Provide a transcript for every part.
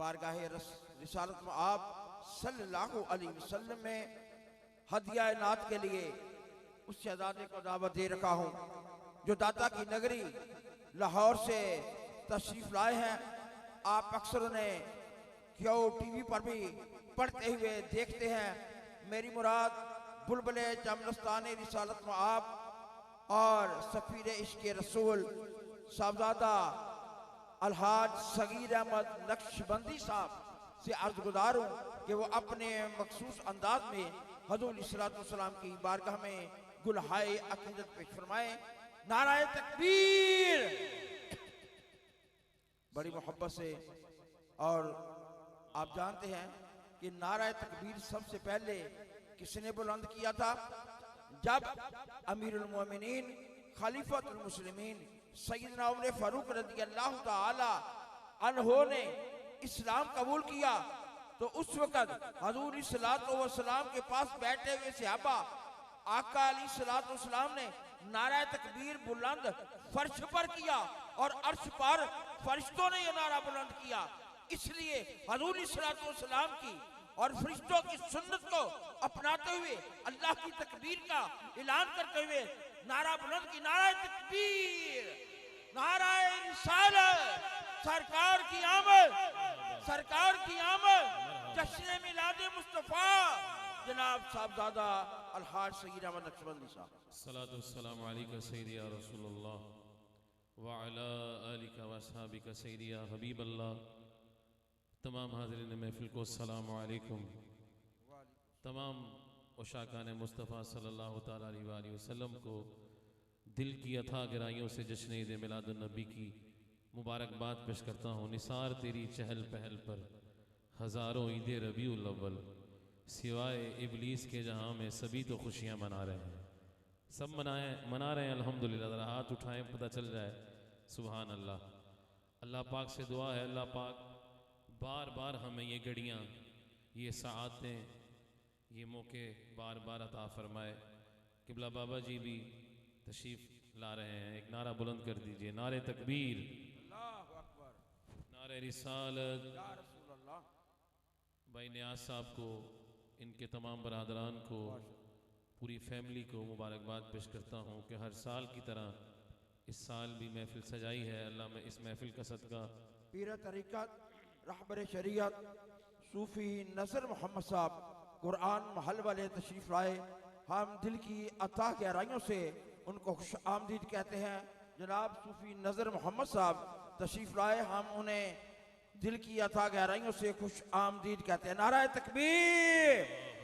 बारगाह रिसालत में आप सल्लल्लाहु अलैहि वसल्लम में हदिया नात के लिए उस शहजादे को दावत दे रखा हूँ जो दाता की नगरी लाहौर से तशरीफ लाए हैं। आप अक्सर उन्हें क्यों टीवी पर भी पढ़ते हुए देखते हैं। मेरी मुराद बुलबुले चमनस्ताने रिसालत में आप और सफीर इश्क रसूल साहबजादा अलहाज सगीर अहमद नक्शबंदी साहब से अर्ज़गुज़ार हूँ कि वो अपने मखसूस अंदाज में हज़ूर अलैहिस्सलाम की बारगाह में गुलहाए अक़ीदत पेश फरमाए। नाराए तकबीर बड़ी मोहब्बत से। और आप जानते हैं कि नाराए तकबीर सबसे पहले किसने बुलंद किया था? जब अमीरुल मोमिनीन खलीफतुल मुस्लिमीन सैयदना उमर फारूक रज़ियल्लाहु ताला अन्हो ने इस्लाम कबूल किया तो उस वक़्त हज़ूर सल्लल्लाहु अलैहि वसल्लम के पास बैठे हुए सहाबा आका अलैहिस्सलातु वस्सलाम ने नारा तकबीर बुलंद फर्श पर किया और अर्श पर फरिश्तों ने यह नारा बुलंद किया। इसलिए हज़ूर सल्लल्लाहु अलैहि वसल्लम की और फरिश्तों की सुन्नत को अपनाते हुए अल्लाह की तकबीर का ऐलान करते हुए नारा बुलंद की। नारा तकबीर, नारा रिसालत, सरकार की आमद, सरकार की आमद, जश्न मिलाद मुस्तफा जनाब साहबजादा अलहाज सगीर अहमद नक्शबंदी साहब। सलातु वस्सलामु अलैका सय्यदी या रसूलल्लाह व अला आलिका व अस्हाबिका सय्यदी या हबीबल्लाह। तमाम हाज़रीन महफिल को अस्सलामु अलैकुम। तमाम उशाकान मुस्तफ़ा सल्लल्लाहु तआला अलैहि वसल्लम को दिल की अथाह गहराइयों से जश्न ईद मिलादुन नबी की मुबारकबाद पेश करता हूँ। निसार तेरी चहल पहल पर हज़ारों ईद रबीउल अव्वल, सिवाय इबलीस के जहाँ में सभी तो खुशियाँ मना रहे हैं। सब मना रहे हैं अल्हम्दुलिल्लाह। ज़रा हाथ उठाएं पता चल जाए। सुभान अल्लाह। अल्लाह पाक से दुआ है अल्लाह पाक बार बार हमें ये घड़ियाँ, ये सआतें, ये मौके बार बार अता फरमाए। किबला बाबा जी भी तशरीफ़ ला रहे हैं। एक नारा बुलंद कर दीजिए, नारे तकबीर, अल्लाहु अकबर, नारे रिसालत। भाई नियाज साहब को, इनके तमाम बरादरान को, पूरी फैमिली को मुबारकबाद पेश करता हूँ कि हर साल की तरह इस साल भी महफिल सजाई है। अल्लाह में इस महफिल का सदका पीर तरीक़त रहबर शरीयत सूफ़ी नज़र मोहम्मद साहब कुरान महल वाले तशरीफ़ लाए। हम दिल की अता गहराइयों से उनको खुश आमदीद कहते हैं। जनाब सूफ़ी नज़र मोहम्मद साहब तशरीफ़ लाए, हम उन्हें दिल की अता गहराइयों से खुश आमदीद कहते हैं। नाराए तकबीर,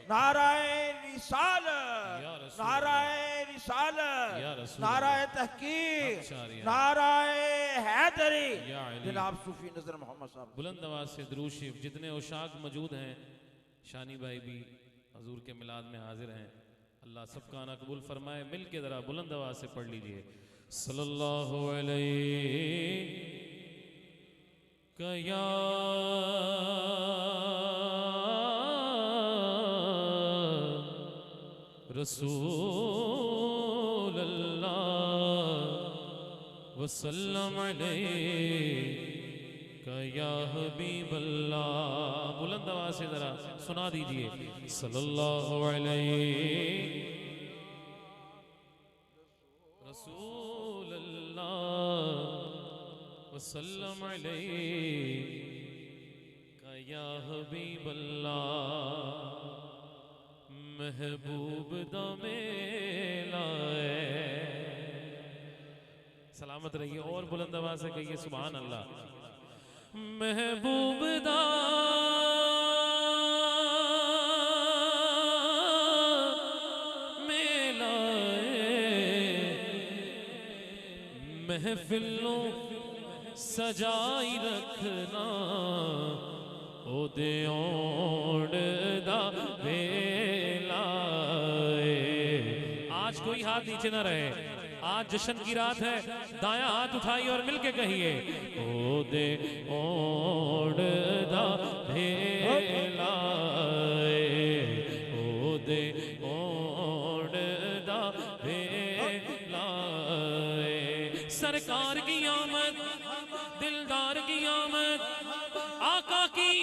नाराए रिसालत, नाराए रिसालत, नाराए तहकीक, नाराए हैदरी। जनाब सूफी नजर मोहम्मद साहब बुलंद आवाज से दुरूद शरीफ। जितने उशाक मौजूद हैं, शानी भाई भी हजूर के मिलाद में हाजिर हैं। अल्लाह सबका आना कबूल फरमाए। मिल के जरा बुलंद आवाज से पढ़ लीजिए सल्लल्लाहु अलैहि कया रसूल अल्लाह वसल्लम अलैका या हबीब अल्लाह। बुलंद आवाज से जरा सुना दीजिए सल्लल्लाहु अलैहि रसूल अल्लाह वसल्लम अलैका या हबीब अल्लाह। महबूब दमे लाए। सलामत रहिए और बुलंद आवाज से कहिए सुभान अल्लाह। महबूब दा महफिलों सजाई रखना ओदे ओण दा वेला। आज कोई हाथ नीचे ना रहे, आज जश्न की रात है। दायां हाथ उठाइए और मिलके कहिए ओदे ओण दा वेला, ओदे ओण दा वेला। सरकार की आमद, दिलदार की आमद, आका की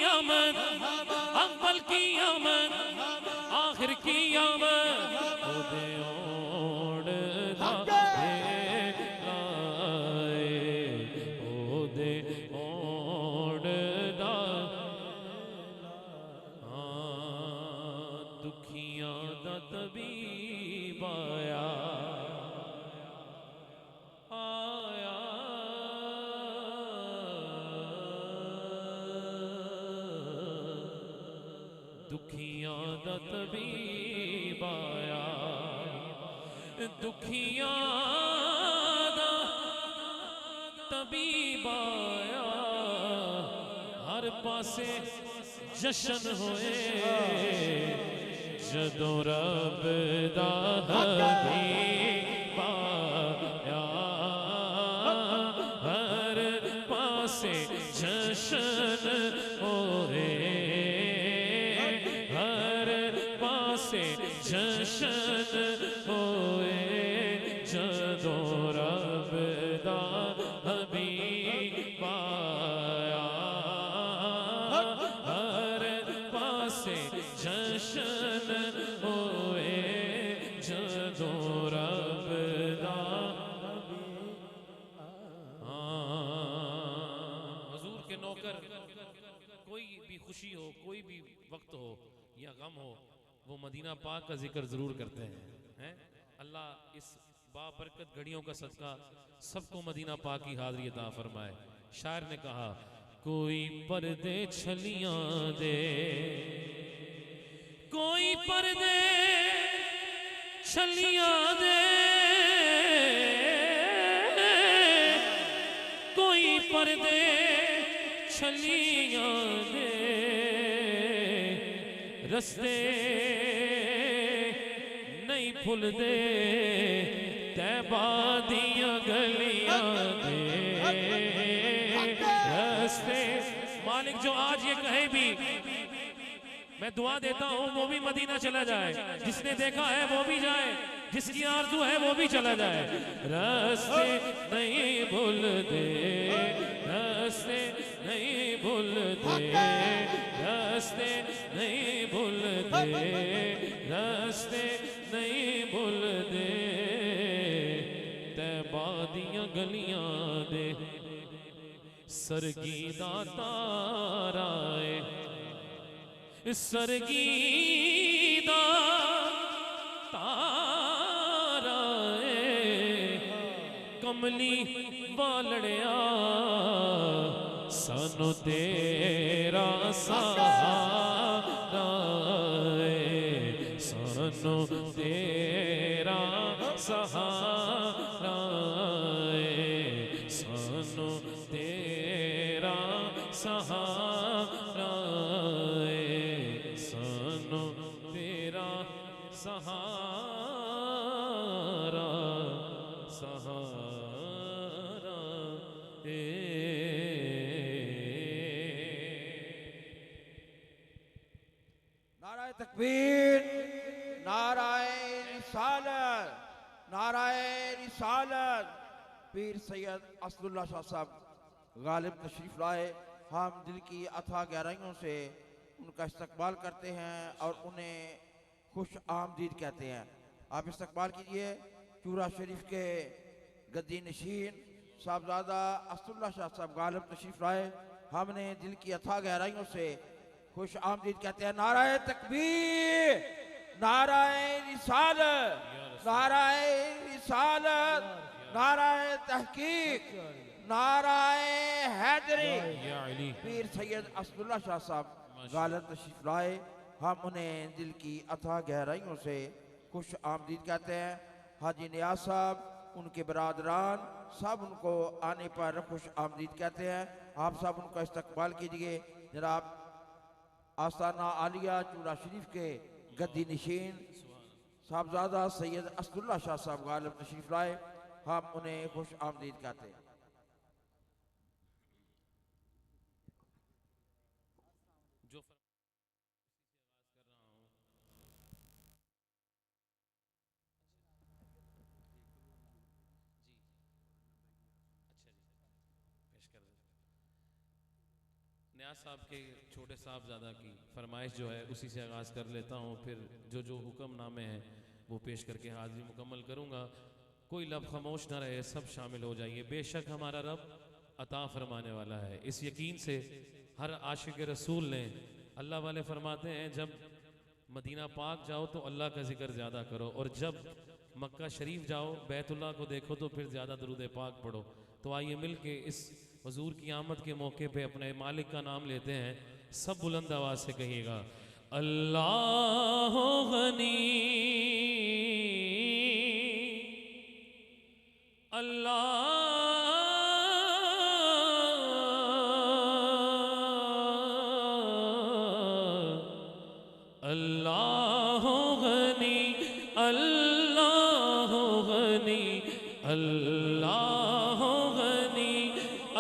की आमद आखिर की आमद ओदे ओड़ दाए लाए ओदे ओड़ दुखियां दा तबीब आया आया दुखियां दा तबीब आया दुखियां दा तबीब आया हर पासे जशन होए जदों रब दा हबीब आया हर पासे जशन होए हर पासे जशन होए जदों रब दा हबीब आया हर पासे जशन होए जदों रब दा हुजूर के नौकर कोई भी खुशी हो कोई भी वक्त हो या गम हो वो मदीना पाक का जिक्र जरूर करते हैं अल्लाह इस बाबरकत घड़ियों का सदका सबको मदीना पाक की हाज़री अता फरमाए। शायर ने कहा कोई पर्दे छलियां दे कोई पर्दे छलियां दे कोई पर्दे छलियां दे रस्ते नहीं भुलदे तैबा दियां गलियां दे रस्ते मालिक जो आज ये कहे भी मैं दुआ देता हूँ वो भी मदीना चला जाए जिसने देखा है वो भी जाए जिसकी आरज़ू है वो भी चला जाए रास्ते नहीं भूलते रास्ते नहीं भूलते रास्ते नहीं भूलते रास्ते नहीं भूलते तैबा दियां गलियां दे सरगी दा तारा सरगी दा तारा कमली बालड़िया सानू तेरा सहारा सानू तेरा सहारा सानू तेरा सहारा सानू तेरा सहारा सहारा नाराए तकबीर नाराए रिसालत नाराए रिसालत पीर सैयद असदुल्ला शाह साहब गालिब तशरीफ लाए। हम दिल की अथाह गहराइयों से उनका इस्तकबाल करते हैं और उन्हें खुश आमदीद कहते हैं। आप इस्तकबाल कीजिए चूरा शरीफ के गद्दी नशीन साहबजादा असदुल्ला शाह साहब गालिब तशरीफ लाए। हमने दिल की अथाह गहराइयों से खुश आमदीद कहते हैं। नाराए तकबीर नाराए रिसालत नाराए रिसालत नाराए तहकीक नाराए हैदरी पीर सैयद असदुल्ला शाह साहब गालिब तशरीफ लाए। हम उन्हें दिल की अथाह गहराइयों से खुश आमदीद कहते हैं। हाजी नियाज साहब उनके बरादरान सब उनको आने पर खुश आमदीद कहते हैं। आप सब उनका इस्तकबाल कीजिए। जनाब आस्ताना आलिया चूड़ा शरीफ के गद्दी नशीन साहबजादा सैयद असदुल्ला शाह साहब गालिब तशरीफ लाए। हम उन्हें खुश आमदीद कहते हैं। जो न्याज साहब के छोटे साहबजादा की फरमाइश जो है उसी से आगाज़ कर लेता हूँ, फिर जो हुक्मनामे हैं वो पेश करके हाजिरी मुकम्मल करूँगा। कोई लब खामोश ना रहे, सब शामिल हो जाइए। बेशक हमारा रब अता फरमाने वाला है, इस यकीन से हर आशिक रसूल ने, अल्लाह वाले फरमाते हैं जब मदीना पाक जाओ तो अल्लाह का जिक्र ज़्यादा करो, और जब मक्का शरीफ जाओ बैतुल्लाह को देखो तो फिर ज़्यादा दरूद पाक पढ़ो। तो आइए मिल के इस हुजूर की आमद के मौके पे अपने मालिक का नाम लेते हैं। सब बुलंद आवाज से कहिएगा, अल्लाह गनी अल्लाह अल्लाह गनी अल्लाह गनी अल्लाह गनी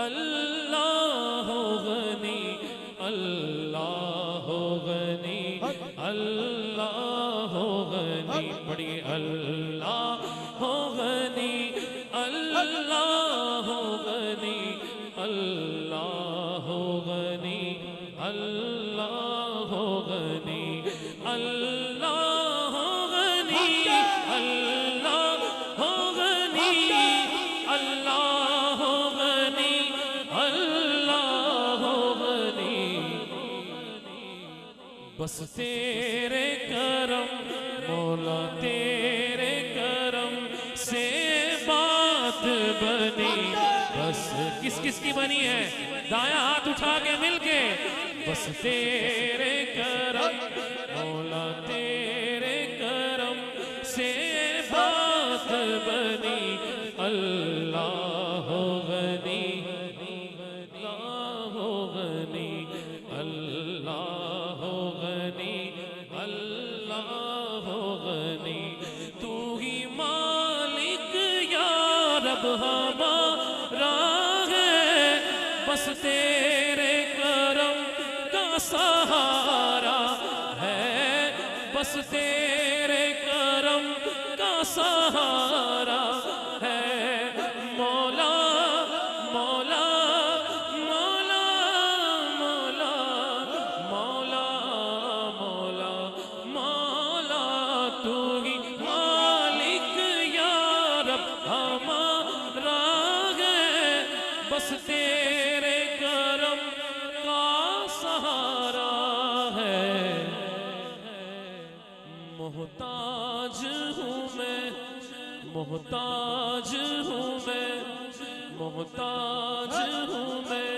अल्लाह गनी अल्लाह गनी अल्लाह गनी। पढ़िए अल्लाह गनी अल्लाह गनी अल्लाह गनी अल्लाह गनी अल्लाह गनी अल्लाह गनी अल्लाह गनी अल्लाह गनी। बस तेरे करम मौला तेरे करम से बात बनी। बस किस किस की बनी है? दाया हाथ उठा के मिलके, बस तेरे करम मौला तेरे करम से बात बनी। अल्लाह गनी अल्लाह गनी अल्लाह गनी अल्लाह गनी। तू ही मालिक या रब हमारा है, बस तेरे करम का सहारा है, बस तेरे करम का सहारा है। मौला मौला मौला मौला मौला मौला मौला तू ही मालिक या रब हमारा है, बस तेरे करम का सहारा है। मोहताज हूँ मैं मोहताज हूँ मैं मोहताज हूँ मैं,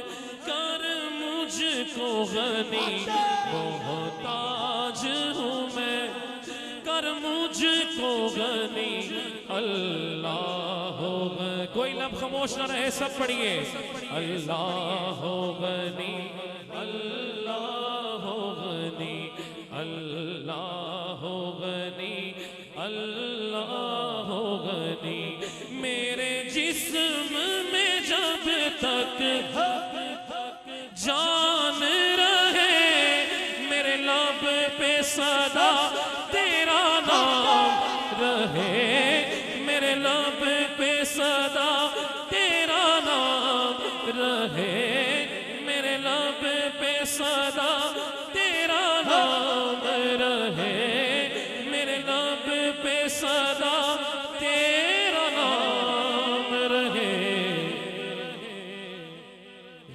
कर मुझको गनी। मोहताज हूँ मैं कर मुझको गनी। अल्लाह गनी, कोई लब खामोश ना रहे, सब पढ़िए। अल्लाह गनी अल्लाह गनी अल्लाह गनी अल्लाह गनी। मेरे जिस्म में जब तक जान रहे, मेरे लब पे सदा तेरा नाम रहे, मेरे लब पे सदा तेरा नाम रहे, मेरे लब पे सदा तेरा नाम रहे, मेरे लब पे सदा तेरा नाम रहे।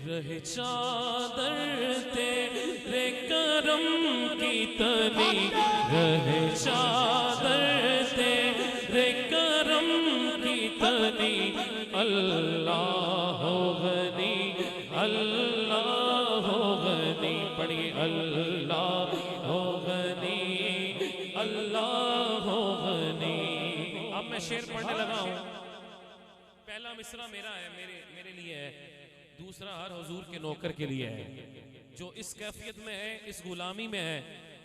रहे चादर तेरे करम की तनी, रहे चादर तेरे करम की तनी। अल्लाह गनी अल्लाह गनी। पढ़िए अल्लाह गनी अल्लाह गनी। अब मैं शेर पढ़ने लगा हूँ। पहला मिसरा मेरा है, मेरे लिए है, दूसरा हर हुजूर के नौकर के लिए है। जो इस कैफियत में है, इस गुलामी में है,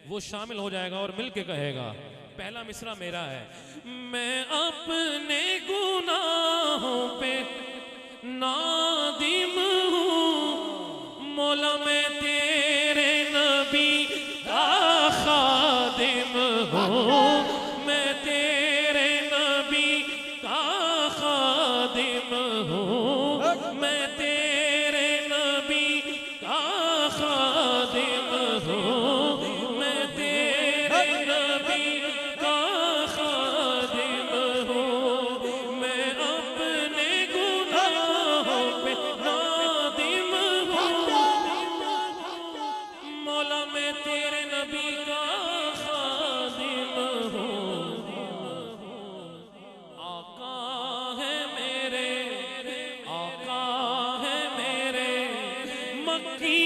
वो शामिल हो जाएगा और मिल के कहेगा। पहला मिसरा मेरा है। मैं अपने गुनाहों पे नादिम हूँ, मौला मैं तेरे नबी का खादिम हूँ, मैं तेरे नबी का खादिम हूँ, मैं तेरे नबी का हूँ, मैं तेरे नबी का खादिम हूँ, मैं अपने गुनाहों पे नादिम हूँ। मौला मैं तेरे नबी का खादिम हूँ, आका है मेरे, आका है मेरे, मक्की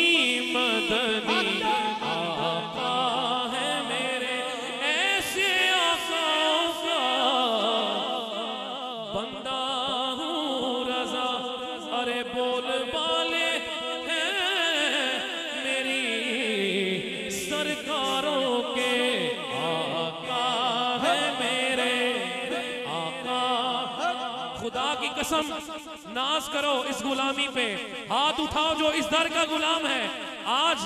मदनी आका है मेरे। ऐसे आकाओं का बंदा हूँ रज़ा, अरे बोल बाले हैं मेरी सरकारों के आका है मेरे, आका। खुदा की कसम नाज करो इस गुलामी पे, हाथ उठाओ जो इस दर का गुलाम है, आज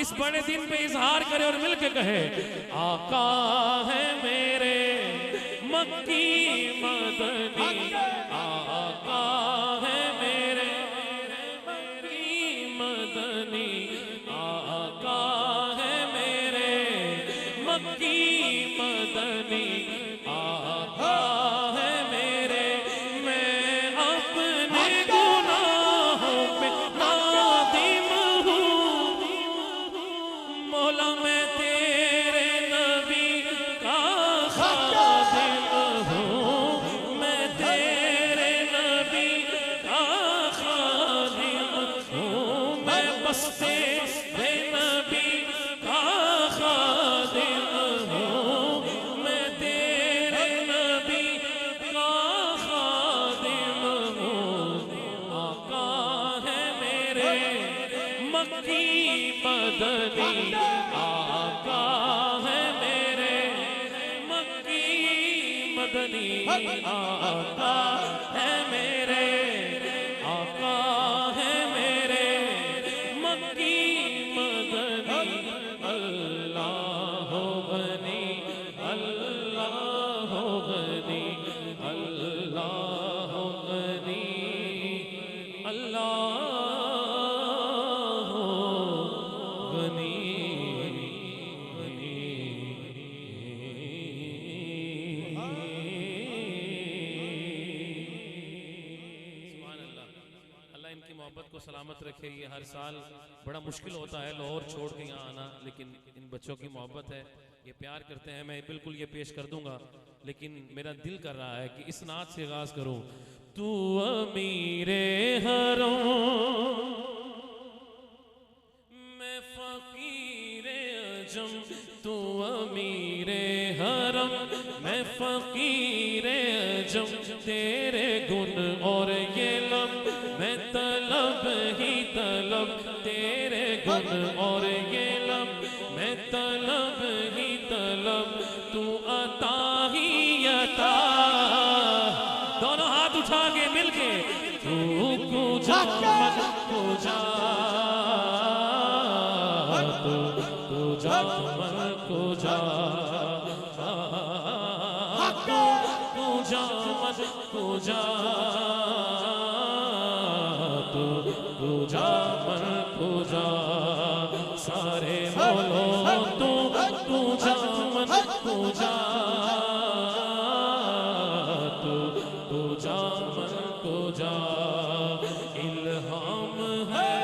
इस बड़े दिन पे इजहार करे और मिलके कहे आका है मेरे, मक्की मदनी आका है मेरे, मक्की मदनी आका है मेरे, मक्की मदनी आका है मेरे। मैं अपने गुनाहों पे नादिम हूँ, मौला मैं तेरे नबी का खादिम हूँ, मैं तेरे नबी का खादिम हूँ, मैं बस तेरे नबी का खादिम हूँ, मैं तेरे नबी का खादिम हूँ। आका है मेरे, मक्की मदनी आका है मेरे, मक्की मदनी आका है मेरे, आका है मेरे, मक्की मदनी। अल्लाह हो गनी, अल्लाह हो गनी, अल्लाह हो गनी, अल्लाह हो गनी। अल्लाह इनकी मोहब्बत को सलामत रखे। ये हर साल बड़ा मुश्किल होता है लाहौर छोड़ के यहाँ आना, लेकिन इन बच्चों की मोहब्बत है, ये प्यार करते हैं। मैं बिल्कुल ये पेश कर दूंगा, लेकिन मेरा दिल कर रहा है कि इस नात से आगाज करूं। तू अमीरे हरों, मैं फकीरे अजम, तू अमीरे हरम, मैं फकीरे अजम, तेरे गुण और ये लब, मैं तलब ही तलब, तेरे गुण और ये लब, मैं तलब ही तलब, तू अता ही अता। दोनों हाथ उठा के मिलके तू कुजा मन कुजा, तू कुजा मन कुजा, कुजा मन कुजा, तू कुजा मन कुजा, सारे बोलो तू कुजा मन कुजा, तू कुजा मन कुजा। इल्हाम है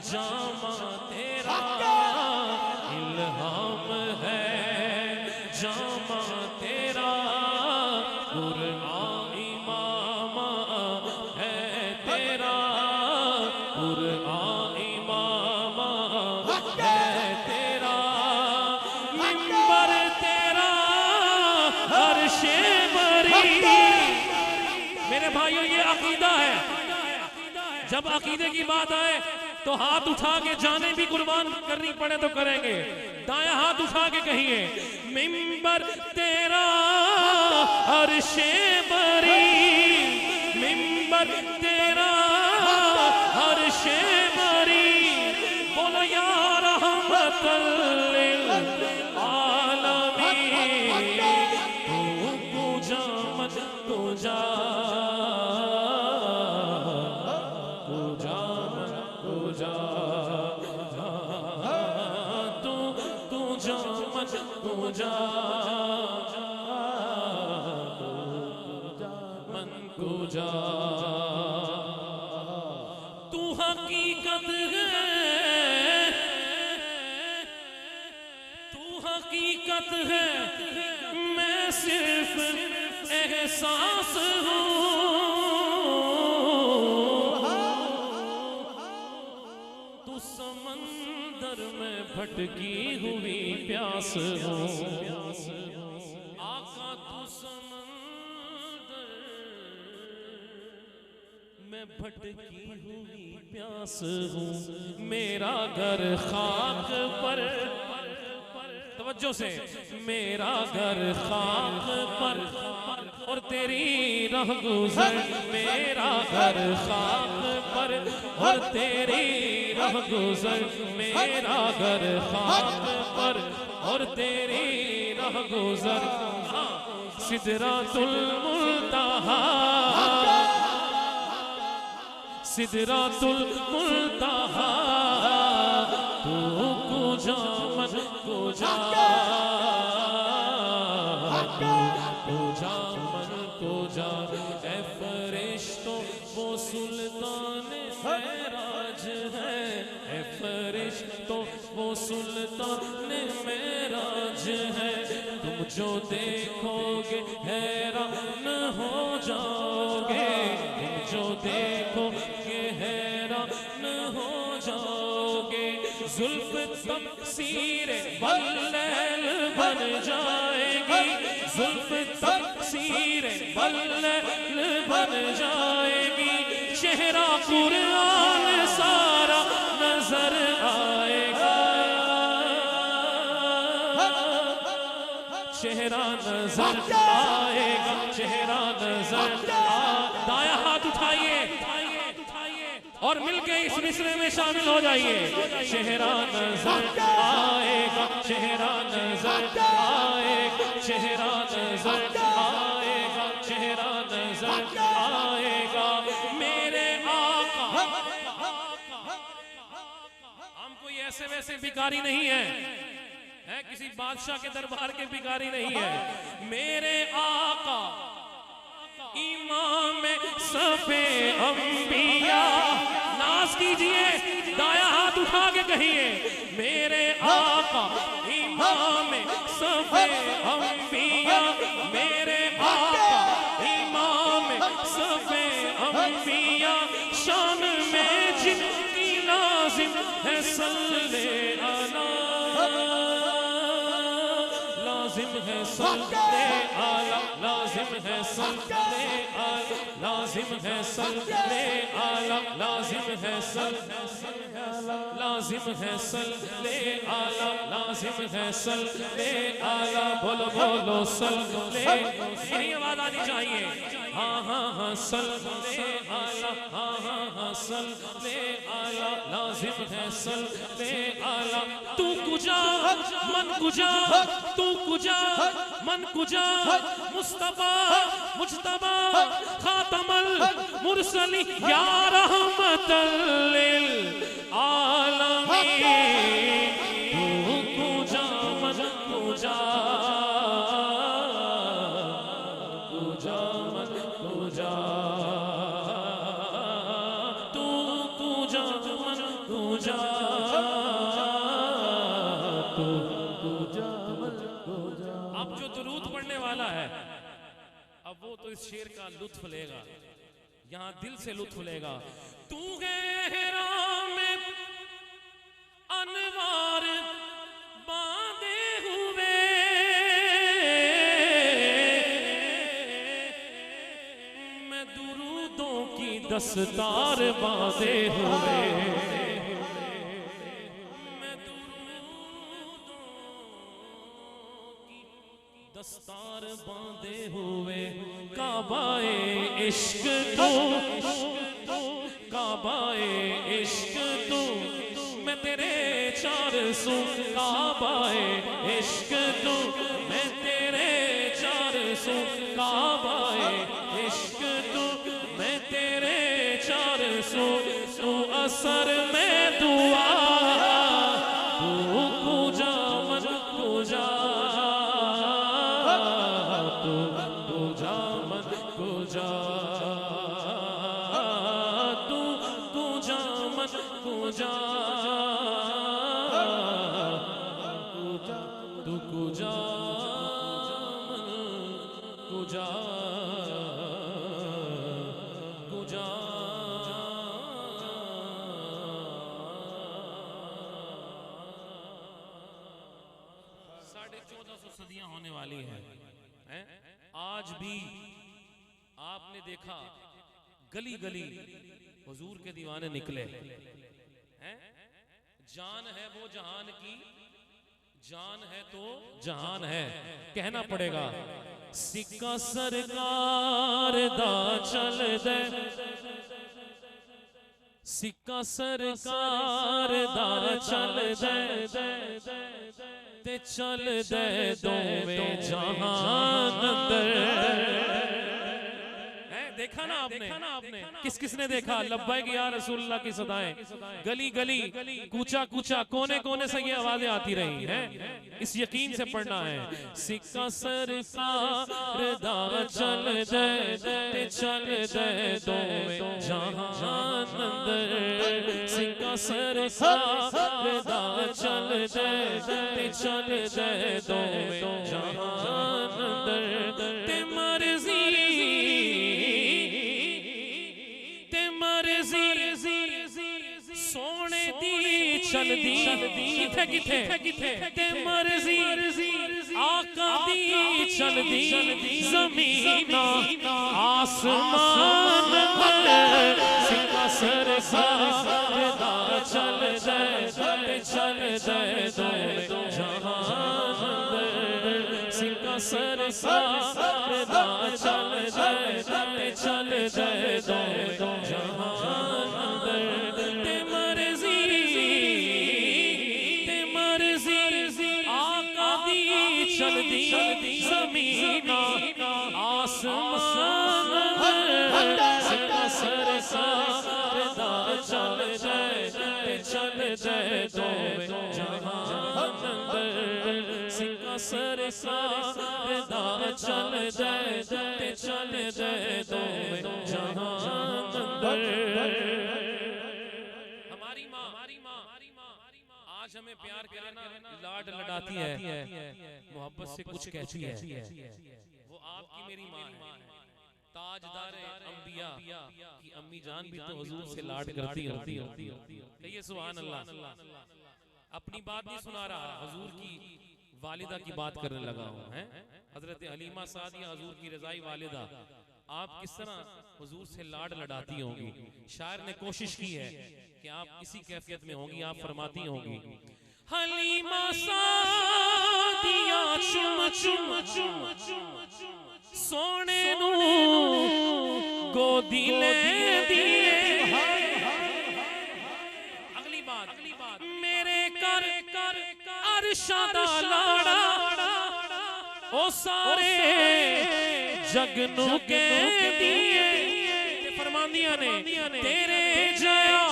जामा तेरा, इल्हाम है जामा तेरा, कुरआन इमामा है तेरा, कुरआन इमामा है तेरा, मिंबर तेरा अर्शे बरी। मेरे भाइयों ये अकीदा है, जब अकीदे की बात आए तो हाथ उठा के जाने भी कुर्बान करनी पड़े तो करेंगे। दाया हाथ उठा के कहिए मिंबर तेरा अर्शे बरी, मिंबर तेरा अर्शे बरी, बोलो या रहमतल लिल आलमीन। तू पूजा मत पूजा, पूजा मत पूजा, कुजा मन कुजा तू हकीकत है तू हकीकत है मैं सिर्फ एहसास हूँ तू समंदर में भटकी हुई प्यास हूँ आका तू समंदर में भटकी हुई प्यास हूँ मेरा घर खाक पर तवज्जो से मेरा घर खाक पर और तेरी राह गुजर मेरा घर खाक पर और तेरी राह गुजर मेरा घर खाक पर और तेरी राह गुजर सिदरातुल मुंतहा सिदरातुल मुंतहा तू कुजा मन कुजा कुजा मन कुजा ऐ फरिश्तों वो सुल्तान मेराज है ऐ फरिश्तों वो सुल्तान मेराज है तुम जो देखोगे हैरान हो जाओगे तुम जो देखोगे हैरान हो जाओगे जुल्फ तमसीर बल्लैल बन जाएगी जुल्फ तमसीर बल्लैल बन जाएगी चेहरा कुरान सारा नजर आएगा चेहरा नजर आएगा चेहरा नजर दाया हाथ उठाइए और मिलके इस मिसरे में शामिल हो जाइए चेहरा नजर आएगा चेहरा नजर आएगा चेहरा नजर आएगा चेहरा नजर आएगा मेरे आका हम कोई ऐसे वैसे भिखारी नहीं है किसी बादशाह के दरबार के भिखारी नहीं है मेरे आका इमाम सफे अंबिया नाज कीजिए दाया हाथ उठा के कहिए मेरे आका इमाम सफे अंबिया मेरे आका इमाम सफे अंबिया शान में जिनकी लाजिम है सल्ले अला लाजिम है सल्ले आला लाजिम है सल्ले आला लाजिम है सल्ले आला लाजिम है सल्ले लाजिम है सल्ले आला लाजिम है सल्ले आला बोलो बोलो सल्ले यही आवाज आनी चाहिए हाँ हाँ हाँ सल्ले आला हाँ हाँ हाँ सल्ले आला लाजिम है सल्ले आला तू कुजा मन कुजा तू कुजा मन कुजा मुस्तफा मुजतबा खातमल मुरसली या रहमतल लिल आलमीन तू कुजा मन कुजा कुजा मन कुजा तू कुजा मन कुजा तू कुजा मन कुजा अब जो दुरूद पढ़ने वाला है अब वो तो इस शेर का लुत्फ लेगा यहाँ दिल से लुत्फ लेगा तू गहरा में अनवार बांधे हुए मैं दुरूदों की दस्तार बांधे हुए दस्तार बांधे हुए काबाए इश्क तो काबाए इश्क तो मैं तेरे चार सू काबाए इश्क तो मैं तेरे चार सू काबाए इश्क तो मैं तेरे चार सू तू असर में दुआ तू कुजा मन कुजा कुजा तू कुजा कुजा कुजा 1450 सदियां होने वाली हैं। आज भी आपने देखा गली गली हुजूर के दीवाने निकले हैं। जान है वो जहान की, जान है तो जहान है, कहना पड़ेगा। सिक्का सरकार दा चल दे, सिक्का सरकार दा चल दे ते चल दे दोवें जहान अंदर। देखा ना आपने, किस किसने देखा? लब्बैक या रसूलुल्लाह की सदाएं गली गली, कूचा कूचा, कोने कोने से ये आवाजें आती रही हैं। इस यकीन से पढ़ना है। सिक्का सरकार दा चल दे ते चल दे दोवें जहान अंदर। सिक्का सरकार दा चल दे ते चल दे दोवें जहान अंदर। ते मर्जी सोने दी चलदी किथे किथे ते मर्जी आका दी चलदी ज़मीन आसमान अंदर। सिक्का सरकार दा चल दे ते चल दे दोवें जहान अंदर। सिक्का सरकार दा चल दे ते चल दे दोवें जहान अंदर। ते मर्जी आका दी चलदी ज़मीन आसमान अंदर। सिक्का सरकार दा चल दे ते चल दे दोवें जहान अंदर। सिक्का सरकार दा चल दे ते चल दे दोवें जहान अंदर। हमारी माँ आज हमें प्यार करे ना, लाड लड़ाती है, मोहब्बत से कुछ कहती है। वो आपकी मेरी माँ है, ताजदार अंबिया की अम्मी जान भी तो हुजूर से लाड करती होती। कहिए सुभान अल्लाह। अपनी बात नहीं सुना रहा, हुजूर की वालिदा की बात करने लगा हूं। हजरत हलीमा सादिया हुजूर की रज़ाई वालिदा, आप किस तरह हुजूर से लाड लड़ाती होंगी। शायर ने कोशिश की है कि आप इसी कैफियत में होंगी। आप फरमाती होंगी, हलीमा सादिया चुम चुम चुम सोने नू गोदी ले दिए। अगली बात, मेरे कर अरशा दा लाड़ा ओ सारे जग नू के दिए। फरमांदियां ने तेरे जया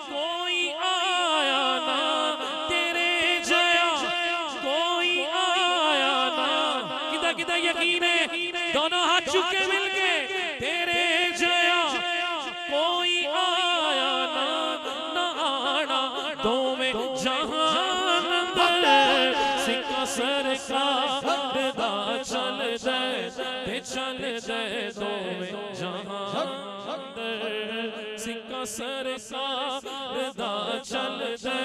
कोई आया ना, तेरे जया कोई आया ना। किदा किदा यकीन है, दोनों हाथ चुके मिलके, तेरे जया कोई आया ना, ना आना दोवें जहान अंदर। सिक्का सरकार दा चल दे ते चल दे दोवें जहान अंदर। सिक्का सरकार दा चल दे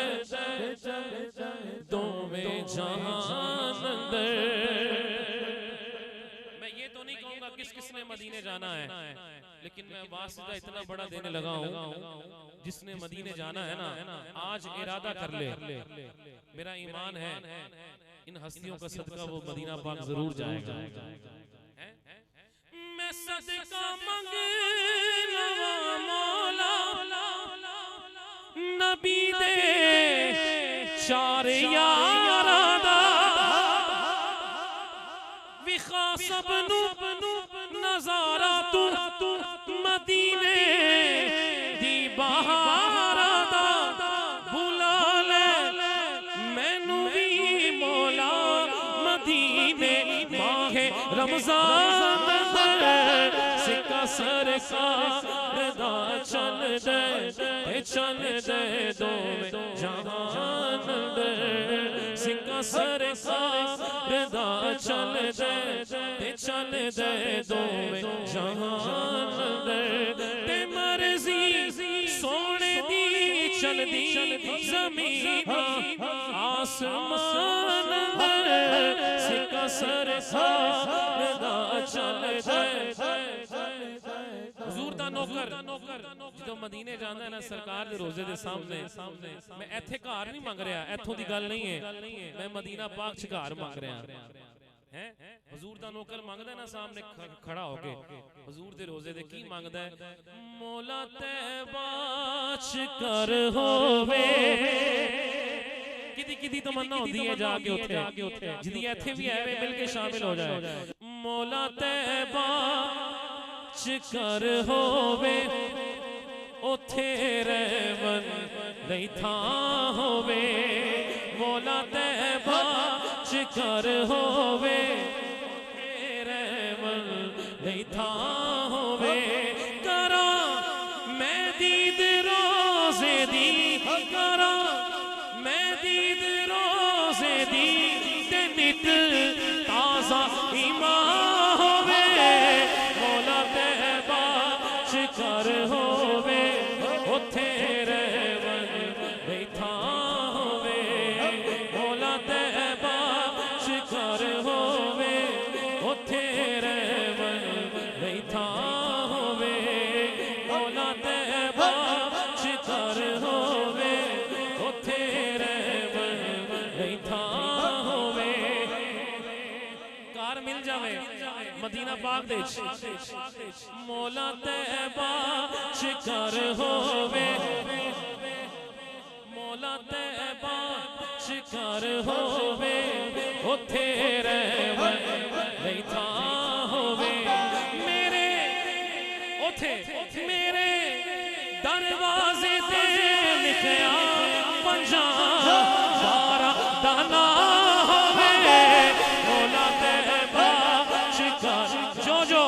दोवें जहान अंदर। मैं ये तो नहीं कहूंगा किस किसने मदीने जाना है, लेकिन मैं वास्ता इतना बड़ा देने लगा हूं, जिसने मदीने जाना है ना, आज इरादा कर ले। मेरा ईमान है इन हस्तियों का सदका वो मदीना पाक जरूर जाएगा। मैं सदका मंगना मौला नबी दे चार यारा दा। विखा सब नू नजारा तू मदीने दी बहारा दा। बुला ले मैनू भी मौला मदीने माहे रमजान अंदर। सिक्का सरकार दा चल दे ते चल दे दो जहान अंदर सिक्का सरकार दा चल दे चल दे दो जहान अंदर ते मर्जी सोने दी चल दी जमीन आसमान अंदर सिक्का सरकार दा चल दे हुजूर दा नौकर जो मदीने जांदा है ना सरकार दे रोजे दे सामने मैं इत्थे घर नहीं मंग रहा इत्थों दी गल नहीं है मैं मदीना पाक च घर मंग रहा है हुजूर दा नौकर मंगदा है ना सामने खड़ा होके हुजूर दे रोजे दे की मंगदा है मौला तैबा च कर होवे किदी तमन्ना होंदी है जाके उठे जिदी इत्थे भी आवे मिल के शामिल हो जाए मौला तैबा कर होवे उथे रहमन नहीं था होवे मौला तैबा कर होवे रहमन नहीं था होवे करा मैं दीद रोजे दी करा मैं दीद रोजे दी ते नित ताजा ईमान होवे मौला तैबा कर होवे उथे रहमन नहीं था होवे मौला तैबा कर होवे उथे रहमन नहीं था होवे मौला तैबा कर होवे उथे रहमन नहीं था होवे कार मिल जावे मदीना पाक दे मौला तैबा कर होवे मौला तैबा कर होवे उथे रहमन नहीं था होवे मेरे उथे मेरे दरवाजे ते लिखया 50 दाना होवे मौला तैबा जो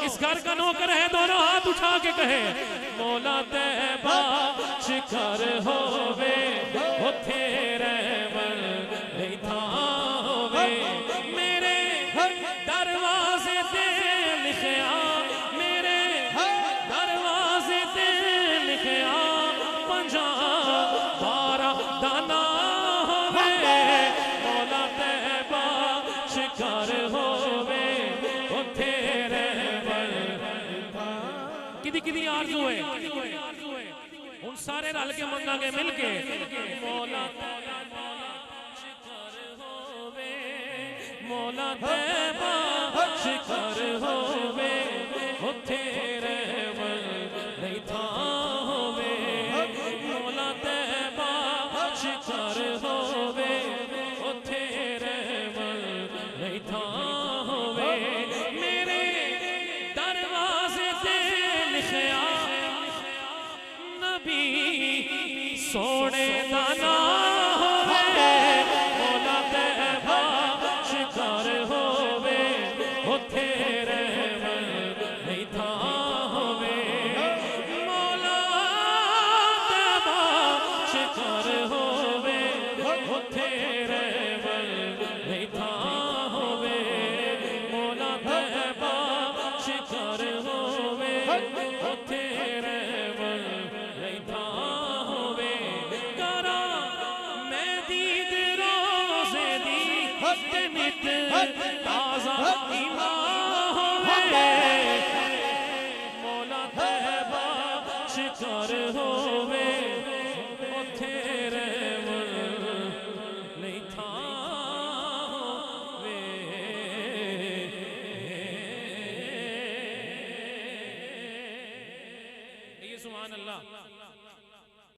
इस घर का नौकर है दोनों हाथ उठा के कहे मौला तैबा कर होवे उथे रहमन नहीं था होवे मेरे दरवाजे ते लिखया मेरे दरवाजे ते लिखया 50 दाना होवे मौला तैबा कर होवे उथे रहमन किदी आरज़ू है हुन सारे रल के मंगांगे मिल के मौला कर होवे मौला तैबा कर होवे उथे रहमन नहीं था होवे मौला तैबा कर होवे उथे रहमन नहीं था होवे मेरे दरवाजे ते लिखया नबी सोने दा नाम होवे मौला तैबा कर होवे उथे रहमन नहीं था होवे मौला तैबा कर होवे उथे